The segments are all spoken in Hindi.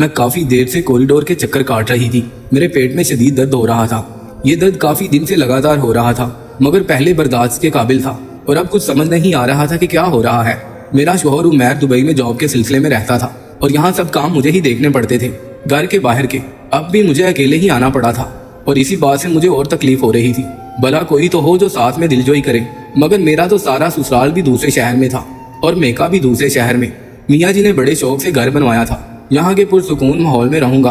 मैं काफी देर से कॉरिडोर के चक्कर काट रही थी। मेरे पेट में शदीद दर्द हो रहा था। ये दर्द काफी दिन से लगातार हो रहा था, मगर पहले बर्दाश्त के काबिल था और अब कुछ समझ नहीं आ रहा था कि क्या हो रहा है। मेरा शौहर उमैर दुबई में जॉब के सिलसिले में रहता था और यहाँ सब काम मुझे ही देखने पड़ते थे, घर के बाहर के। अब भी मुझे अकेले ही आना पड़ा था और इसी बात से मुझे और तकलीफ हो रही थी। भला कोई तो हो जो साथ में दिलजोई करे, मगर मेरा तो सारा ससुराल भी दूसरे शहर में था और मेका भी दूसरे शहर में। मियाँ जी ने बड़े शौक से घर बनवाया था। यहाँ के पुरसुकून माहौल में रहूंगा,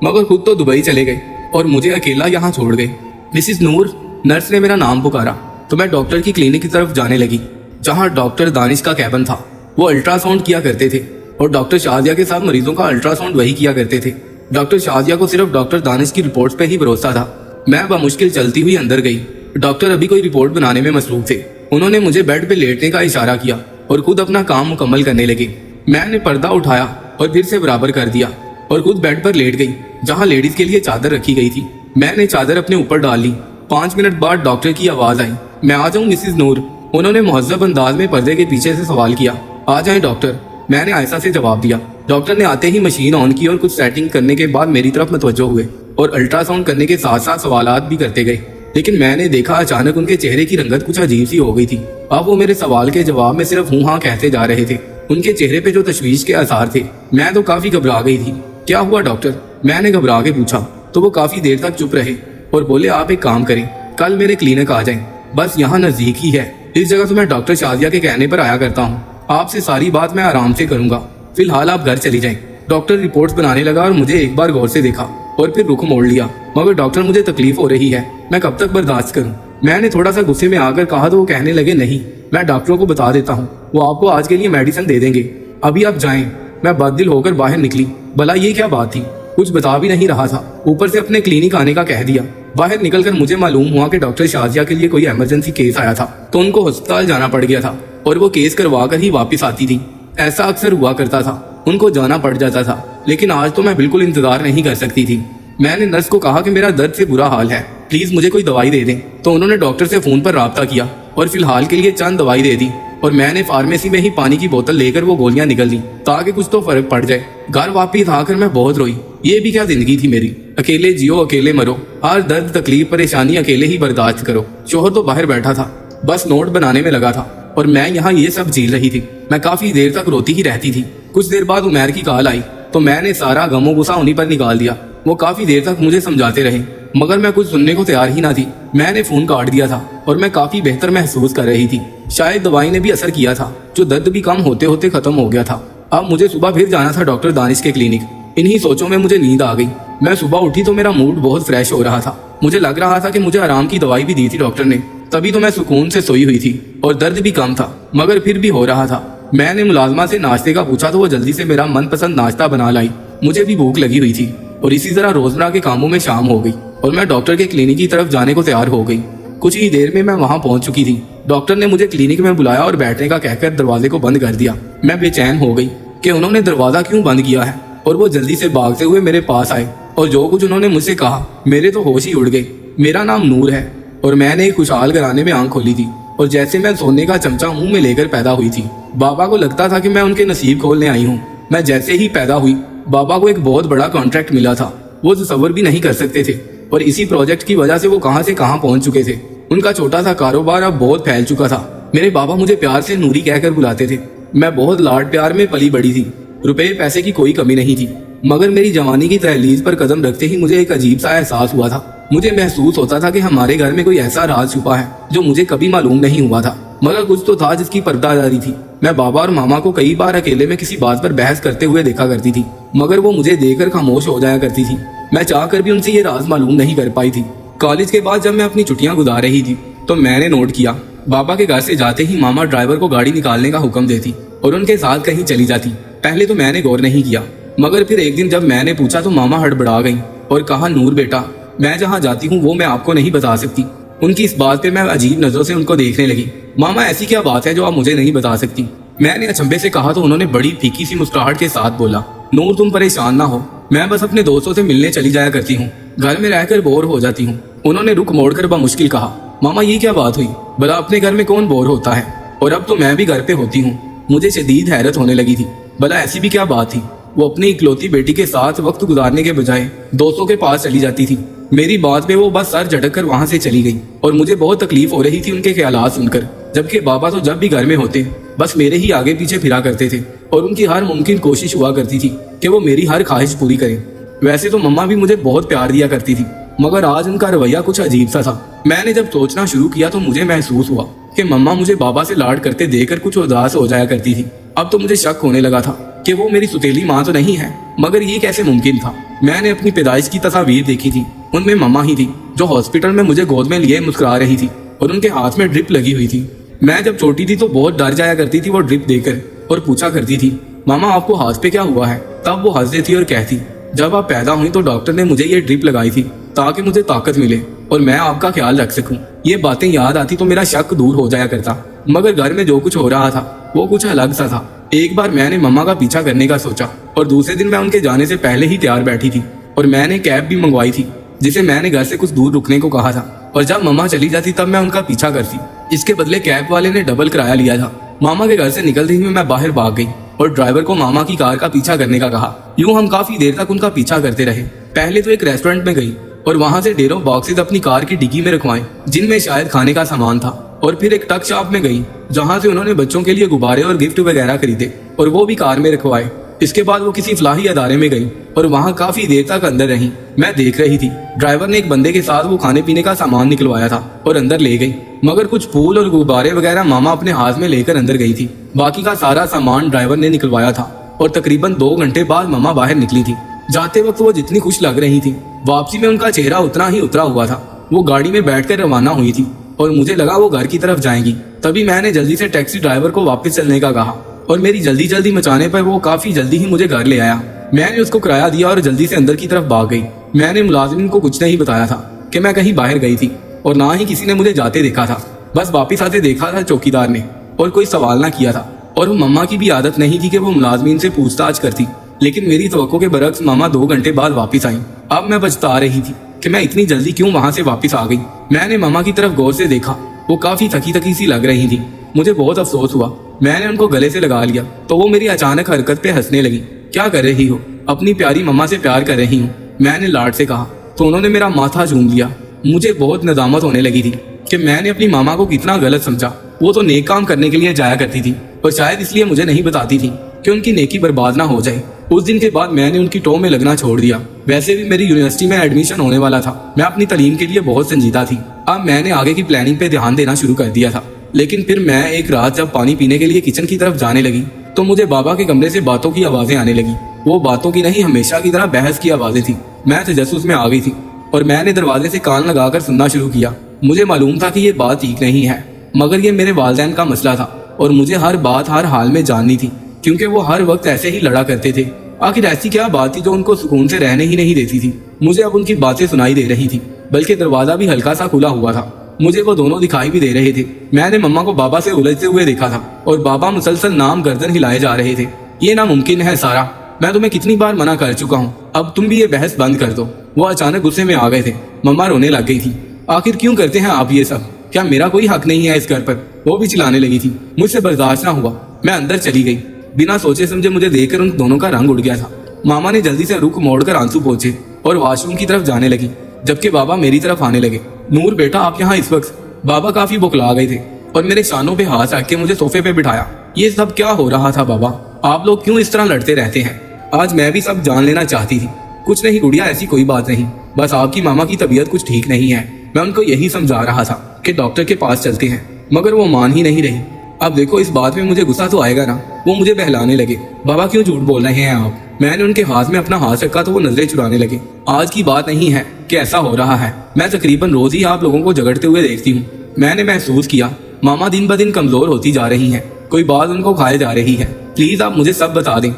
मगर खुद तो दुबई चले गए और मुझे अकेला यहाँ छोड़ गए। मिसिस नूर, नर्स ने मेरा नाम पुकारा तो मैं डॉक्टर की क्लिनिक की तरफ जाने लगी, जहाँ डॉक्टर दानिश का कैबिन था। वो अल्ट्रासाउंड किया करते थे और डॉक्टर शाजिया के साथ मरीजों का अल्ट्रासाउंड वही किया करते थे। डॉक्टर शाजिया को सिर्फ डॉक्टर दानिश की रिपोर्ट्स पे ही भरोसा था। मैं बमुश्किल चलती हुई अंदर गई। डॉक्टर अभी कोई रिपोर्ट बनाने में मसरूफ थे। उन्होंने मुझे बेड पे लेटने का इशारा किया और खुद अपना काम मुकम्मल करने लगे। मैंने पर्दा उठाया और फिर से बराबर कर दिया और खुद बेड पर लेट गई, जहाँ लेडीज के लिए चादर रखी गई थी। मैंने चादर अपने ऊपर डाल ली। 5 मिनट बाद डॉक्टर की आवाज आई, मैं आ जाऊं मिसिज नूर? उन्होंने मुहज्जब अंदाज में पर्दे के पीछे से सवाल किया। आ जाएं डॉक्टर, मैंने आयशा से जवाब दिया। डॉक्टर ने आते ही मशीन ऑन की और कुछ सेटिंग करने के बाद मेरी तरफ मुतवज्जो हुए और अल्ट्रासाउंड करने के साथ साथ सवालात भी करते गए। लेकिन मैंने देखा अचानक उनके चेहरे की रंगत कुछ अजीब सी हो गई थी। अब वो मेरे सवाल के जवाब में सिर्फ हूँ हाँ कहते जा रहे थे। उनके चेहरे पे जो तशवीश के आसार थे। मैं तो काफी घबरा गई थी। क्या हुआ डॉक्टर? मैंने घबरा के पूछा तो वो काफी देर तक चुप रहे और बोले, आप एक काम करें, कल मेरे क्लिनिक आ जाएं, बस यहाँ नजदीक ही है। इस जगह तो मैं डॉक्टर शाजिया के कहने पर आया करता हूँ। आपसे सारी बात मैं आराम से करूंगा, फिलहाल आप घर चली जाएं। डॉक्टर रिपोर्ट्स बनाने लगा और मुझे एक बार गौर से देखा और फिर रुख मोड़ लिया। मगर डॉक्टर, मुझे तकलीफ हो रही है, मैं कब तक बर्दाश्त करूं? मैंने थोड़ा सा गुस्से में आकर कहा तो वो कहने लगे, नहीं, मैं डॉक्टरों को बता देता हूँ, वो आपको आज के लिए मेडिसिन दे देंगे, अभी आप जाएं। मैं बददिल होकर बाहर निकली। भला ये क्या बात थी? कुछ बता भी नहीं रहा था, ऊपर से अपने क्लिनिक आने का कह दिया। बाहर निकलकर मुझे मालूम हुआ कि डॉक्टर शाजिया के लिए कोई इमरजेंसी केस आया था, तो उनको अस्पताल जाना पड़ गया था और वो केस करवा कर ही वापिस आती थी। ऐसा अक्सर हुआ करता था, उनको जाना पड़ जाता था, लेकिन आज तो मैं बिल्कुल इंतजार नहीं कर सकती थी। मैंने नर्स को कहा कि मेरा दर्द से बुरा हाल है, प्लीज मुझे कोई दवाई दे दें। तो उन्होंने डॉक्टर से फोन पर राब्ता किया और फिलहाल के लिए चंद दवाई दे दी और मैंने फार्मेसी में ही पानी की बोतल लेकर वो गोलियां निकल दी ताकि कुछ तो फर्क पड़ जाए। घर वापिस आकर मैं बहुत रोई। ये भी क्या जिंदगी थी मेरी? अकेले जियो अकेले मरो, हर दर्द तकलीफ परेशानी अकेले ही बर्दाश्त करो। शोहर तो बाहर बैठा था, बस नोट बनाने में लगा था और मैं यहाँ ये सब झेल रही थी। मैं काफी देर तक रोती ही रहती थी। कुछ देर बाद उमैर की कॉल आई तो मैंने सारा गमो गुस्सा उन्हीं पर निकाल दिया। वो काफी देर तक मुझे समझाते रहे, मगर मैं कुछ सुनने को तैयार ही ना थी। मैंने फोन काट दिया था और मैं काफी बेहतर महसूस कर रही थी। शायद दवाई ने भी असर किया था, जो दर्द भी कम होते होते खत्म हो गया था। अब मुझे सुबह फिर जाना था डॉक्टर दानिश के क्लिनिक। इन्हीं सोचों में मुझे नींद आ गई। मैं सुबह उठी तो मेरा मूड बहुत फ्रेश हो रहा था। मुझे लग रहा था कि मुझे आराम की दवाई भी दी थी डॉक्टर ने, तभी तो मैं सुकून से सोई हुई थी और दर्द भी कम था, मगर फिर भी हो रहा था। मैंने मुलाजमा से नाश्ते का पूछा तो वो जल्दी से मेरा मनपसंद नाश्ता बना लाई। मुझे भी भूख लगी हुई थी और इसी तरह रोजमर्रा के कामों में शाम हो गई और मैं डॉक्टर के क्लिनिक की तरफ जाने को तैयार हो गई। कुछ ही देर में मैं वहां पहुंच चुकी थी। डॉक्टर ने मुझे क्लिनिक में बुलाया और बैठने का कहकर दरवाजे को बंद कर दिया। मैं बेचैन हो गई कि उन्होंने दरवाजा क्यों बंद किया है और वो जल्दी से भागते हुए मेरे पास आए और जो कुछ उन्होंने मुझसे कहा, मेरे तो होश ही उड़ गए। मेरा नाम नूर है और मैंने एक खुशहाल घराने में आंख खोली थी और जैसे मैं सोने का चमचा मुंह में लेकर पैदा हुई थी। बाबा को लगता था कि मैं उनके नसीब खोलने आई हूँ। मैं जैसे ही पैदा हुई, बाबा को एक बहुत बड़ा कॉन्ट्रैक्ट मिला था। वो तसव्वुर भी नहीं कर सकते थे और इसी प्रोजेक्ट की वजह से वो कहां से कहां पहुंच चुके थे। उनका छोटा सा कारोबार अब बहुत फैल चुका था। मेरे बाबा मुझे प्यार से नूरी कहकर बुलाते थे। मैं बहुत लाड प्यार में पली बड़ी थी। रुपए पैसे की कोई कमी नहीं थी, मगर मेरी जवानी की तहलीज पर कदम रखते ही मुझे एक अजीब सा एहसास हुआ था। मुझे महसूस होता था कि हमारे घर में कोई ऐसा राज छुपा है जो मुझे कभी मालूम नहीं हुआ था, मगर कुछ तो था जिसकी पर्दादारी थी। मैं बाबा और मामा को कई बार अकेले में किसी बात पर बहस करते हुए देखा करती थी, मगर वो मुझे देखकर खामोश हो जाया करती थी। मैं चाहकर भी उनसे ये राज मालूम नहीं कर पाई थी। कॉलेज के बाद जब मैं अपनी छुट्टियां गुजार रही थी तो मैंने नोट किया, बाबा के घर से जाते ही मामा ड्राइवर को गाड़ी निकालने का हुक्म देती और उनके साथ कहीं चली जाती। पहले तो मैंने गौर नहीं किया, मगर फिर एक दिन जब मैंने पूछा तो मामा हड़बड़ा गई और कहा, नूर बेटा, मैं जहाँ जाती हूँ वो मैं आपको नहीं बता सकती। उनकी इस बात पे मैं अजीब नजरों से उनको देखने लगी। मामा, ऐसी क्या बात है जो आप मुझे नहीं बता सकती? मैंने अचंभे से कहा तो उन्होंने बड़ी फीकी सी मुस्कुराहट के साथ बोला, नूर तुम परेशान ना हो, मैं बस अपने दोस्तों से मिलने चली जाया करती हूँ, घर में रहकर बोर हो जाती हूँ। उन्होंने रुख मोड़कर बमुश्किल कहा, मामा ये क्या बात हुई? भला अपने घर में कौन बोर होता है? और अब तो मैं भी घर पे होती हूँ। मुझे शदीद हैरत होने लगी थी। भला ऐसी भी क्या बात थी? वो अपनी इकलौती बेटी के साथ वक्त गुजारने के बजाय दोस्तों के पास चली जाती थी। मेरी बात पे वो बस सर झटक कर वहां से चली गई और मुझे बहुत तकलीफ हो रही थी उनके ख्यालात सुनकर। जबकि बाबा तो जब भी घर में होते बस मेरे ही आगे पीछे फिरा करते थे और उनकी हर मुमकिन कोशिश हुआ करती थी कि वो मेरी हर ख्वाहिश पूरी करें। वैसे तो मम्मा भी मुझे बहुत प्यार दिया करती थी, मगर आज उनका रवैया कुछ अजीब सा था। मैंने जब सोचना शुरू किया तो मुझे महसूस हुआ कि मम्मा मुझे बाबा से लाड करते देखकर कुछ उदास हो जाया करती थी। अब तो मुझे शक होने लगा था कि वो मेरी सुतेली माँ तो नहीं है, मगर ये कैसे मुमकिन था। मैंने अपनी पैदाइश की तस्वीर देखी थी, उनमें मम्मा ही थी जो हॉस्पिटल में मुझे गोद में लिए मुस्कुरा रही थी और उनके हाथ में ड्रिप लगी हुई थी। मैं जब छोटी थी तो बहुत डर जाया करती थी वो ड्रिप देकर और पूछा करती थी, मामा आपको हाथ पे क्या हुआ है? तब वो हंस देती और कहती, जब आप पैदा हुई तो डॉक्टर ने मुझे ये ड्रिप लगाई थी ताकि मुझे ताकत मिले और मैं आपका ख्याल रख सकूं। ये बातें याद आती तो मेरा शक दूर हो जाया करता, मगर घर में जो कुछ हो रहा था वो कुछ अलग सा था। एक बार मैंने मम्मा का पीछा करने का सोचा और दूसरे दिन मैं उनके जाने से पहले ही तैयार बैठी थी और मैंने कैब भी मंगवाई थी जिसे मैंने घर से कुछ दूर रुकने को कहा था और जब मम्मा चली जाती तब मैं उनका पीछा करती। इसके बदले कैब वाले ने डबल किराया लिया था। मामा के घर से निकलते ही मैं बाहर भाग गई और ड्राइवर को मामा की कार का पीछा करने का कहा। यूं हम काफी देर तक उनका पीछा करते रहे। पहले तो एक रेस्टोरेंट में गई और वहां से ढेरों बॉक्सेस अपनी कार की डिग्गी में रखवाए जिनमें शायद खाने का सामान था, और फिर एक टक शॉप में गई जहां से उन्होंने बच्चों के लिए गुब्बारे और गिफ्ट वगैरह खरीदे और वो भी कार में रखवाए। इसके बाद वो किसी फलाही अदारे में गई और वहां काफी देर तक अंदर रही। मैं देख रही थी ड्राइवर ने एक बंदे के साथ वो खाने पीने का सामान निकलवाया था और अंदर ले गई, मगर कुछ फूल और गुब्बारे वगैरह मामा अपने हाथ में लेकर अंदर गई थी। बाकी का सारा सामान ड्राइवर ने निकलवाया था और तकरीबन 2 घंटे बाद मामा बाहर निकली थी। जाते वक्त वो जितनी खुश लग रही थी, वापसी में उनका चेहरा उतना ही उतरा हुआ था। वो गाड़ी में बैठकर रवाना हुई थी और मुझे लगा वो घर की तरफ जाएंगी। तभी मैंने जल्दी से टैक्सी ड्राइवर को वापस चलने का कहा और मेरी जल्दी जल्दी मचाने पर वो काफी जल्दी ही मुझे घर ले आया। मैंने उसको किराया दिया और जल्दी से अंदर की तरफ भाग गई। मैंने मुलाजिम को कुछ नहीं बताया था कि मैं कहीं बाहर गई थी और ना ही किसी ने मुझे जाते देखा था। बस वापिस आते देखा था चौकीदार ने और कोई सवाल ना किया था। और मम्मा की भी आदत नहीं थी कि वो मुलाजमीन से पूछताछ करती, लेकिन मेरी तवक्को के बरक्स मामा 2 घंटे बाद वापस आई। अब मैं पछता रही थी कि मैं इतनी जल्दी क्यों वहां से वापस आ गई। मैंने मामा की तरफ गौर से देखा, वो काफी थकी थकी सी लग रही थी। मुझे बहुत अफसोस हुआ। मैंने उनको गले से लगा लिया तो वो मेरी अचानक हरकत पे हंसने लगी। क्या कर रही हो? अपनी प्यारी मम्मा से प्यार कर रही हूँ, मैंने लाड से कहा तो उन्होंने मेरा माथा झूम लिया। मुझे बहुत नदामत होने लगी थी कि मैंने अपनी मामा को कितना गलत समझा। वो तो नेक काम करने के लिए जाया करती थी और शायद इसलिए मुझे नहीं बताती थी कि उनकी नेकी बर्बाद ना हो जाए। उस दिन के बाद मैंने उनकी टो में लगना छोड़ दिया। वैसे भी मेरी यूनिवर्सिटी में एडमिशन होने वाला था। मैं अपनी तालीम के लिए बहुत संजीदा थी। अब मैंने आगे की प्लानिंग पे ध्यान देना शुरू कर दिया था। लेकिन फिर मैं एक रात जब पानी पीने के लिए किचन की तरफ जाने लगी तो मुझे बाबा के कमरे से बातों की आवाजें आने लगी। वो बातों की नहीं, हमेशा की तरह बहस की आवाजें थी। मैं तजस्सुस में आ गई थी और मैंने दरवाजे से कान लगाकर सुनना शुरू किया। मुझे मालूम था कि ये बात ठीक नहीं है, मगर ये मेरे वालिदैन का मसला था और मुझे हर बात हर हाल में जाननी थी, क्योंकि वो हर वक्त ऐसे ही लड़ा करते थे। आखिर ऐसी क्या बात थी जो उनको सुकून से रहने ही नहीं देती थी? मुझे अब उनकी बातें सुनाई दे रही थी, बल्कि दरवाजा भी हल्का सा खुला हुआ था। मुझे वो दोनों दिखाई भी दे रहे थे। मैंने मम्मा को बाबा से उलझते हुए देखा था और बाबा मुसलसल नाम गर्दन हिलाए जा रहे थे। ये नामुमकिन है सारा, मैं तुम्हें कितनी बार मना कर चुका हूँ, अब तुम भी ये बहस बंद कर दो। वो अचानक गुस्से में आ गए थे। मम्मा रोने लग गई थी। आखिर क्यों करते हैं आप ये सब? क्या मेरा कोई हक नहीं है इस घर पर? वो भी चिल्लाने लगी थी। मुझसे बर्दाश्त ना हुआ, मैं अंदर चली गई। बिना सोचे समझे मुझे देखकर उन दोनों का रंग उड़ गया था। मामा ने जल्दी से रुख मोड़कर आंसू पोंछे और वॉशरूम की तरफ जाने लगी, जबकि बाबा मेरी तरफ आने लगे। नूर बेटा, आप यहाँ इस वक्त? बाबा काफी बुखला गए थे और मेरे शानों पे हाथ रख के मुझे सोफे पे बिठाया। ये सब क्या हो रहा था बाबा? आप लोग क्यों इस तरह लड़ते रहते हैं? आज मैं भी सब जान लेना चाहती थी। कुछ नहीं गुड़िया, ऐसी कोई बात नहीं, बस आपकी मामा की तबीयत कुछ ठीक नहीं है। मैं उनको यही समझा रहा था कि डॉक्टर के पास चलते हैं, मगर वो मान ही नहीं रही। अब देखो, इस बात में मुझे गुस्सा तो आएगा ना। वो मुझे बहलाने लगे। बाबा क्यों झूठ बोल रहे हैं आप? मैंने उनके हाथ में अपना हाथ रखा तो वो नजरें चुराने लगे। आज की बात नहीं है कि ऐसा हो रहा है। मैं तकरीबन रोज ही आप लोगों को झगड़ते हुए देखती हूँ। मैंने महसूस किया मामा दिन ब दिन कमजोर होती जा रही हैं। कोई बात उनको खाए जा रही है। प्लीज आप मुझे सब बता दें।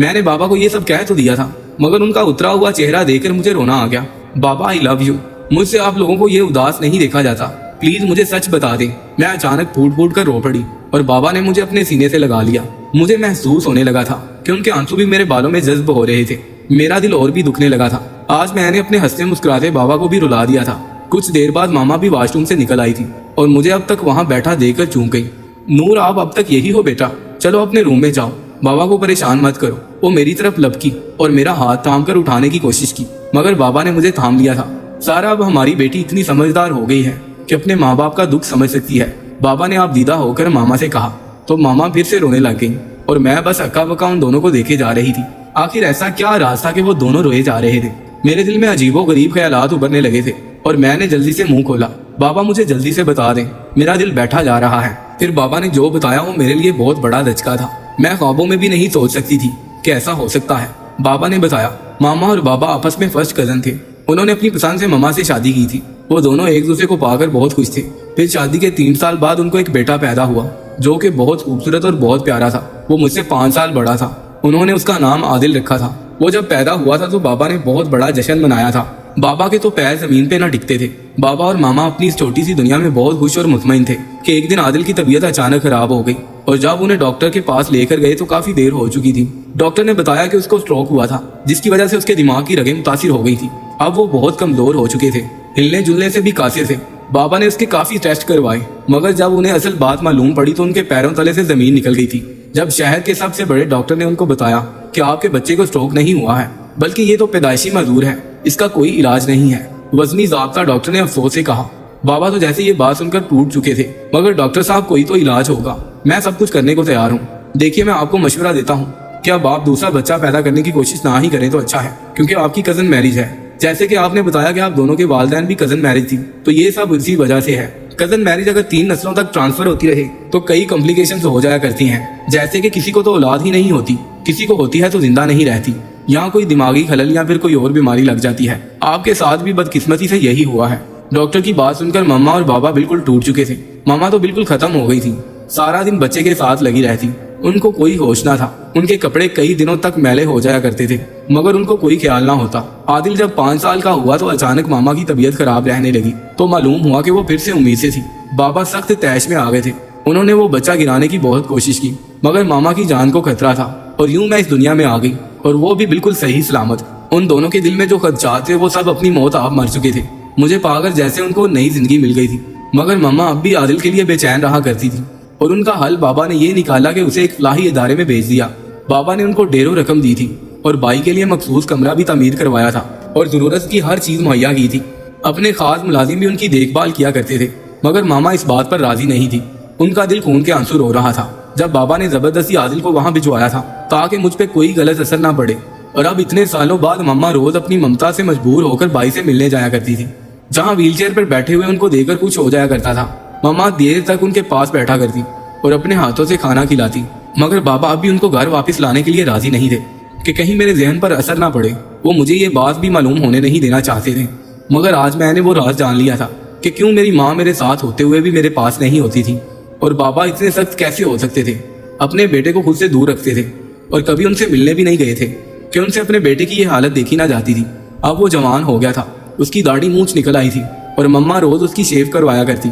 मैंने बाबा को ये सब कह तो दिया था, मगर उनका उतरा हुआ चेहरा देखकर मुझे रोना आ गया। बाबा, आई लव यू। मुझसे आप लोगों को ये उदास नहीं देखा जाता। प्लीज मुझे सच बता दें। मैं अचानक फूट फूट कर रो पड़ी और बाबा ने मुझे अपने सीने से लगा लिया। मुझे महसूस होने लगा था कि उनके आंसू भी मेरे बालों में जज्ब हो रहे थे। मेरा दिल और भी दुखने लगा था। आज मैंने अपने हंसते मुस्कुराते बाबा को भी रुला दिया था। कुछ देर बाद मामा भी वॉशरूम से निकल आई थी और मुझे अब तक वहां बैठा देखकर चूक गई। नूर, आप अब तक यही हो बेटा? चलो अपने रूम में जाओ, बाबा को परेशान मत करो। वो मेरी तरफ लपकी और मेरा हाथ थाम कर उठाने की कोशिश की, मगर बाबा ने मुझे थाम लिया था। सारा, अब हमारी बेटी इतनी समझदार हो गई है कि अपने माँ बाप का दुख समझ सकती है, बाबा ने आप दीदा होकर मामा से कहा। तो मामा फिर से रोने लग गई और मैं बस अक्का बक्का उन दोनों को देखे जा रही थी। आखिर ऐसा क्या राज था कि वो दोनों रोए जा रहे थे। मेरे दिल में अजीबो गरीब ख्यालात उभरने लगे थे और मैंने जल्दी से मुंह खोला, बाबा मुझे जल्दी से बता दें, मेरा दिल बैठा जा रहा है। फिर बाबा ने जो बताया वो मेरे लिए बहुत बड़ा धचका था। मैं ख्वाबों में भी नहीं सोच सकती थी कि ऐसा हो सकता है। बाबा ने बताया, मामा और बाबा आपस में फर्स्ट कजन थे। उन्होंने अपनी पसंद से ममा से शादी की थी। वो दोनों एक दूसरे को पाकर बहुत खुश थे। फिर शादी के 3 साल बाद उनको एक बेटा पैदा हुआ जो कि बहुत खूबसूरत और बहुत प्यारा था। वो मुझसे 5 साल बड़ा था। उन्होंने उसका नाम आदिल रखा था। वो जब पैदा हुआ था तो बाबा ने बहुत बड़ा जश्न मनाया था। बाबा के तो पैर जमीन पे ना टिकते थे। बाबा और मामा अपनी इस छोटी सी दुनिया में बहुत खुश और मुतमईन थे कि एक दिन आदिल की तबीयत अचानक खराब हो गई और जब उन्हें डॉक्टर के पास लेकर गए तो काफी देर हो चुकी थी। डॉक्टर ने बताया कि उसको स्ट्रोक हुआ था, जिसकी वजह से उसके दिमाग की रगें मुतासिर हो गई थी। अब वो बहुत कमजोर हो चुके थे, हिलने जुलने से भी कासिर थे। बाबा ने उसके काफी टेस्ट करवाए, मगर जब उन्हें असल बात मालूम पड़ी तो उनके पैरों तले से जमीन निकल गई थी। जब शहर के सबसे बड़े डॉक्टर ने उनको बताया कि आपके बच्चे को स्ट्रोक नहीं हुआ है, बल्कि ये तो पैदाइशी मजदूर है, इसका कोई इलाज नहीं है, वजनी ज़ाब्ता डॉक्टर ने अफसोस से कहा। बाबा तो जैसे ये बात सुनकर टूट चुके थे, मगर डॉक्टर साहब कोई तो इलाज होगा, मैं सब कुछ करने को तैयार हूँ। देखिए, मैं आपको मशवरा देता हूँ कि अब आप दूसरा बच्चा पैदा करने की कोशिश ना ही करें तो अच्छा है, क्योंकि आपकी कजन मैरिज है। जैसे कि आपने बताया कि आप दोनों के वालिदैन भी कजन मैरिज थी, तो ये सब इसी वजह से है। कजन मैरिज अगर 3 नस्लों तक ट्रांसफर होती रहे तो कई कॉम्प्लिकेशंस हो जाया करती हैं, जैसे कि किसी को तो औलाद ही नहीं होती, किसी को होती है तो जिंदा नहीं रहती, यहाँ कोई दिमागी खलल या फिर कोई और बीमारी लग जाती है। आपके साथ भी बदकिस्मती से यही हुआ है। डॉक्टर की बात सुनकर मम्मा और बाबा बिल्कुल टूट चुके थे। मामा तो बिल्कुल खत्म हो गई थी, सारा दिन बच्चे के साथ लगी रहती, उनको कोई होश ना था। उनके कपड़े कई दिनों तक मैले हो जाया करते थे, मगर उनको कोई ख्याल ना होता। आदिल जब 5 साल का हुआ तो अचानक मामा की तबीयत खराब रहने लगी, तो मालूम हुआ कि वो फिर से उम्मीद से थी। बाबा सख्त तैश में आ गए थे। उन्होंने वो बच्चा गिराने की बहुत कोशिश की, मगर मामा की जान को खतरा था और यूं मैं इस दुनिया में आ गई, और वो भी बिल्कुल सही सलामत। उन दोनों के दिल में जो खदशात थे वो सब अपनी मौत आप मर चुके थे। मुझे पाकर जैसे उनको नई जिंदगी मिल गई थी, मगर मामा अब भी आदिल के लिए बेचैन रहा करती थी, और उनका हल बाबा ने ये निकाला कि उसे एक फलाही इदारे में भेज दिया। बाबा ने उनको ढेरों रकम दी थी और बाई के लिए मखसूस कमरा भी तमीर करवाया था और जरूरत की हर चीज मुहैया की थी। अपने खास मुलाजिम भी उनकी देखभाल किया करते थे, मगर मामा इस बात पर राजी नहीं थी। उनका दिल खून के आंसू रो रहा था जब बाबा ने जबरदस्ती आदिल को वहां भिजवाया था ताकि मुझ पे कोई गलत असर ना पड़े। और अब इतने सालों बाद मम्मा रोज अपनी ममता से मजबूर होकर बाई से मिलने जाया करती थी, जहाँ व्हीलचेयर पर बैठे हुए उनको देकर कुछ हो जाया करता था। मम्मा देर तक उनके पास बैठा करती और अपने हाथों से खाना खिलाती, मगर बाबा अब भी उनको घर वापस लाने के लिए राजी नहीं थे कि कहीं मेरे जहन पर असर ना पड़े। वो मुझे ये बात भी मालूम होने नहीं देना चाहते थे, मगर आज मैंने वो राज जान लिया था कि क्यों मेरी माँ मेरे साथ होते हुए भी मेरे पास नहीं होती थी, और बाबा इतने सख्त कैसे हो सकते थे। अपने बेटे को खुद से दूर रखते थे और कभी उनसे मिलने भी नहीं गए थे कि उनसे अपने बेटे की ये हालत देखी ना जाती थी। अब वो जवान हो गया था, उसकी दाढ़ी मूंछ निकल आई थी और मम्मा रोज उसकी शेव करवाया करती।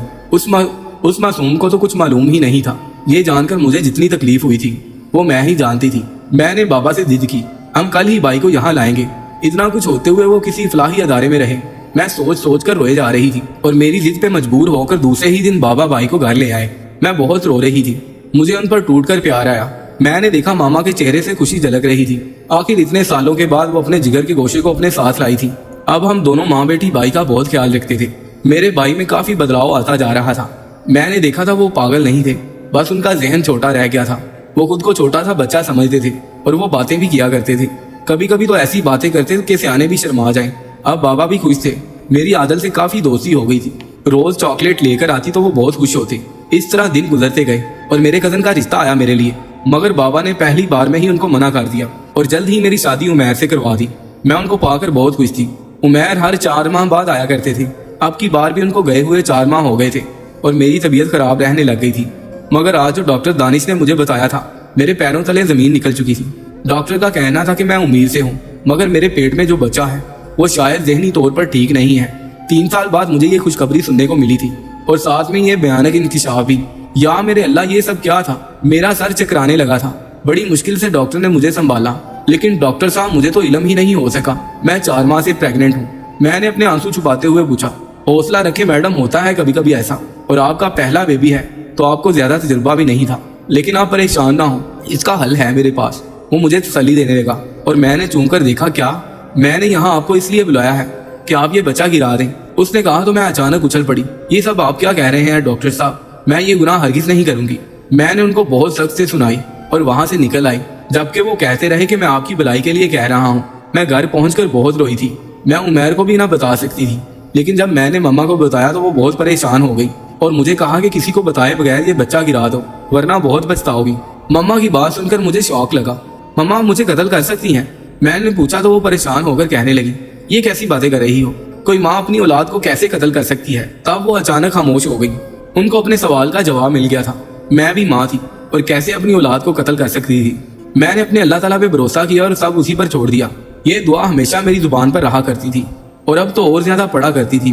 उस मासूम को तो कुछ मालूम ही नहीं था। ये जानकर मुझे जितनी तकलीफ हुई थी वो मैं ही जानती थी। मैंने बाबा से जिद की, हम कल ही बाई को यहाँ लाएंगे। इतना कुछ होते हुए वो किसी फलाही अदारे में रहे। मैं सोच सोच कर रोए जा रही थी और मेरी जिद पे मजबूर होकर दूसरे ही दिन बाबा बाई को घर ले आए। मैं बहुत रो रही थी, मुझे उन पर टूट कर प्यार आया। मैंने देखा मामा के चेहरे से खुशी झलक रही थी। आखिर इतने सालों के बाद वो अपने जिगर के गोशे को अपने साथ लाई थी। अब हम दोनों माँ बेटी बाई का बहुत ख्याल रखते थे। मेरे भाई में काफी बदलाव आता जा रहा था। मैंने देखा था वो पागल नहीं थे, बस उनका जहन छोटा रह गया था। वो खुद को छोटा सा बच्चा समझते थे और वो बातें भी किया करते थे। कभी कभी तो ऐसी बातें करते थे कि सियाने भी शर्मा जाएं। अब बाबा भी खुश थे। मेरी आदल से काफी दोस्ती हो गई थी। रोज चॉकलेट लेकर आती तो वो बहुत खुश होते। इस तरह दिन गुजरते गए और मेरे कजन का रिश्ता आया मेरे लिए, मगर बाबा ने पहली बार में ही उनको मना कर दिया और जल्द ही मेरी शादी उमैर से करवा दी। मैं उनको पाकर बहुत खुश थी। उमैर हर 4 माह बाद आया करते थे। अब की बार भी उनको गए हुए 4 माह हो गए थे और मेरी तबीयत खराब रहने लग गई थी। मगर आज जो डॉक्टर दानिश ने मुझे बताया था, मेरे पैरों तले जमीन निकल चुकी थी। डॉक्टर का कहना था कि मैं उम्मीद से हूँ, मगर मेरे पेट में जो बच्चा है वो शायद जहनी तौर पर ठीक नहीं है। 3 साल बाद मुझे ये खुशखबरी सुनने को मिली थी और साथ में ये भयानक इंकिशाफ भी। या मेरे अल्लाह, ये सब क्या था। मेरा सर चकराने लगा था। बड़ी मुश्किल से डॉक्टर ने मुझे संभाला, लेकिन डॉक्टर साहब मुझे तो इल्म ही नहीं हो सका मैं 4 माह से प्रेग्नेंट हूँ। मैंने अपने आंसू छुपाते हुए पूछा, हौसला रखे मैडम, होता है कभी कभी ऐसा, और आपका पहला बेबी है तो आपको ज्यादा तजुर्बा भी नहीं था, लेकिन आप परेशान ना हो, इसका हल है मेरे पास। वो मुझे तसल्ली देने लगा और मैंने चूम कर देखा, क्या मैंने यहाँ आपको इसलिए बुलाया है कि आप ये बच्चा गिरा दें। उसने कहा तो मैं अचानक उछल पड़ी। ये सब आप क्या कह रहे हैं डॉक्टर साहब, मैं ये गुनाह हरगिज नहीं करूंगी। मैंने उनको बहुत सख्त से सुनाई और वहां से निकल आई, जबकि वो कहते रहे कि मैं आपकी भलाई के लिए कह रहा हूँ। मैं घर पहुंचकर बहुत रोई थी। मैं उमैर को भी ना बता सकती थी, लेकिन जब मैंने मम्मा को बताया तो वो बहुत परेशान हो गई और मुझे कहा कि किसी को बताए बगैर ये बच्चा गिरा दो, वरना बहुत पछताओगी। मम्मा की बात सुनकर मुझे शौक लगा। मम्मा मुझे कत्ल कर सकती हैं? मैंने पूछा तो वो परेशान होकर कहने लगी, ये कैसी बातें कर रही हो, कोई माँ अपनी औलाद को कैसे कत्ल कर सकती है। तब वो अचानक खामोश हो गई। उनको अपने सवाल का जवाब मिल गया था। मैं भी माँ थी और कैसे अपनी औलाद को कत्ल कर सकती थी। मैंने अपने अल्लाह ताला पे भरोसा किया और सब उसी पर छोड़ दिया। ये दुआ हमेशा मेरी जुबान पर रहा करती थी और अब तो और ज्यादा पढ़ा करती थी।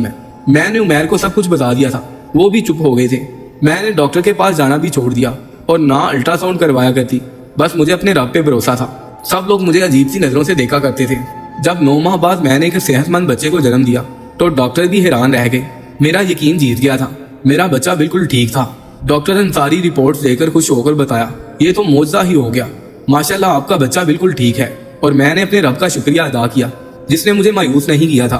मैंने उमैर को सब कुछ बता दिया था। वो भी चुप हो गए थे। मैंने डॉक्टर के पास जाना भी छोड़ दिया और ना अल्ट्रासाउंड करवाया करती। बस मुझे अपने रब पे भरोसा था। सब लोग मुझे अजीब सी नजरों से देखा करते थे। जब 9 माह बाद मैंने एक सेहतमंद बच्चे को जन्म दिया तो डॉक्टर भी हैरान रह गए। मेरा यकीन जीत गया था, मेरा बच्चा बिल्कुल ठीक था। डॉक्टर ने सारी रिपोर्ट्स देकर खुश होकर बताया, ये तो मौजज़ा ही हो गया, माशाल्लाह आपका बच्चा बिल्कुल ठीक है। और मैंने अपने रब का शुक्रिया अदा किया जिसने मुझे मायूस नहीं किया था।